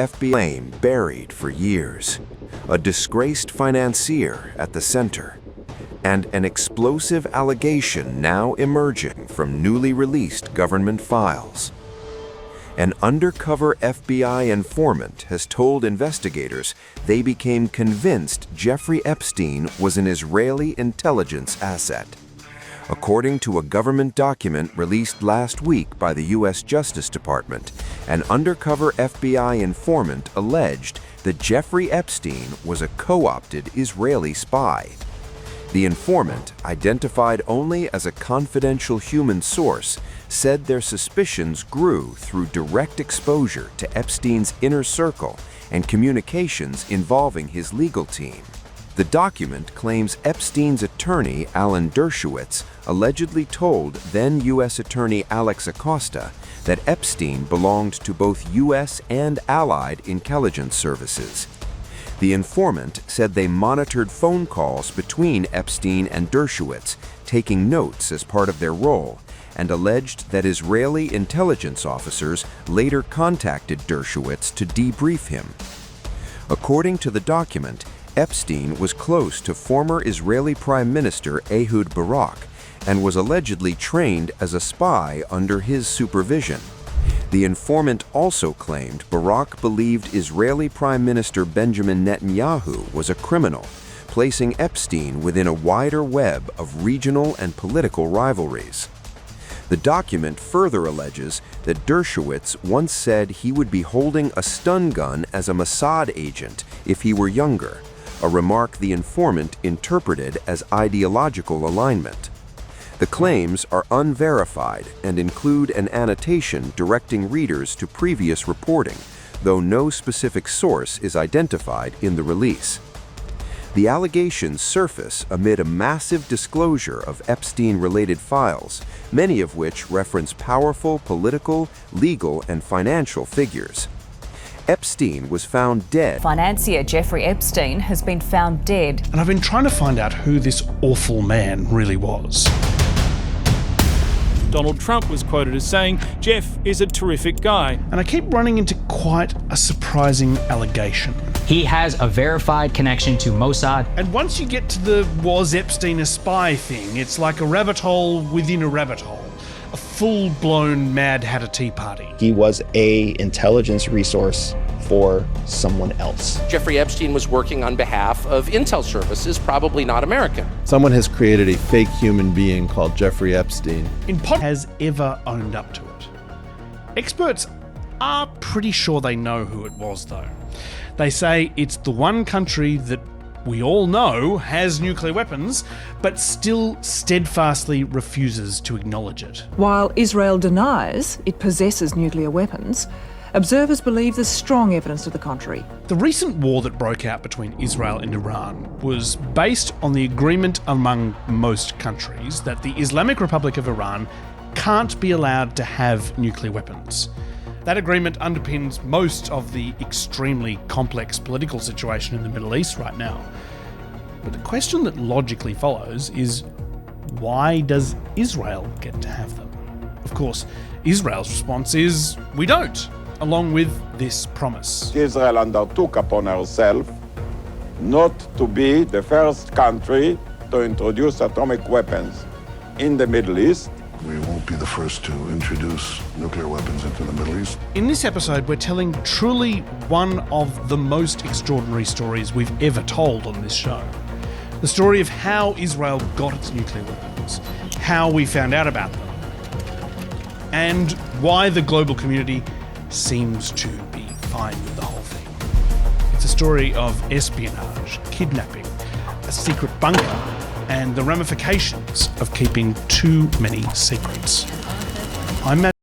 FBI claim buried for years, a disgraced financier at the center, and an explosive allegation now emerging from newly released government files. An undercover FBI informant has told investigators they became convinced Jeffrey Epstein was an Israeli intelligence asset. According to a government document released last week by the U.S. Justice Department, an undercover FBI informant alleged that Jeffrey Epstein was a co-opted Israeli spy. The informant, identified only as a confidential human source, said their suspicions grew through direct exposure to Epstein's inner circle and communications involving his legal team. The document claims Epstein's attorney, Alan Dershowitz, allegedly told then U.S. Attorney Alex Acosta that Epstein belonged to both U.S. and Allied intelligence services. The informant said they monitored phone calls between Epstein and Dershowitz, taking notes as part of their role, and alleged that Israeli intelligence officers later contacted Dershowitz to debrief him. According to the document, Epstein was close to former Israeli Prime Minister Ehud Barak and was allegedly trained as a spy under his supervision. The informant also claimed Barak believed Israeli Prime Minister Benjamin Netanyahu was a criminal, placing Epstein within a wider web of regional and political rivalries. The document further alleges that Dershowitz once said he would be holding a stun gun as a Mossad agent if he were younger, a remark the informant interpreted as ideological alignment. The claims are unverified and include an annotation directing readers to previous reporting, though no specific source is identified in the release. The allegations surface amid a massive disclosure of Epstein-related files, many of which reference powerful political, legal, and financial figures. Epstein was found dead. Financier Jeffrey Epstein has been found dead. And I've been trying to find out who this awful man really was. Donald Trump was quoted as saying, "Jeff is a terrific guy." And I keep running into quite a surprising allegation. He has a verified connection to Mossad. And once you get to the was Epstein a spy thing, it's like a rabbit hole within a rabbit hole. A full-blown Mad Hatter Tea Party. He was an intelligence resource for someone else. Jeffrey Epstein was working on behalf of Intel Services, probably not American. Someone has created a fake human being called Jeffrey Epstein. Has ever owned up to it. Experts are pretty sure they know who it was, though. They say it's the one country that we all know has nuclear weapons, but still steadfastly refuses to acknowledge it. While Israel denies it possesses nuclear weapons, observers believe there's strong evidence to the contrary. The recent war that broke out between Israel and Iran was based on the agreement among most countries that the Islamic Republic of Iran can't be allowed to have nuclear weapons. That agreement underpins most of the extremely complex political situation in the Middle East right now. But the question that logically follows is, why does Israel get to have them? Of course, Israel's response is, we don't, along with this promise. Israel undertook upon herself not to be the first country to introduce atomic weapons in the Middle East. We won't be the first to introduce nuclear weapons into the Middle East. In this episode, we're telling truly one of the most extraordinary stories we've ever told on this show. The story of how Israel got its nuclear weapons, how we found out about them, and why the global community seems to be fine with the whole thing. It's a story of espionage, kidnapping, a secret bunker, and the ramifications of keeping too many secrets. I'm Matt.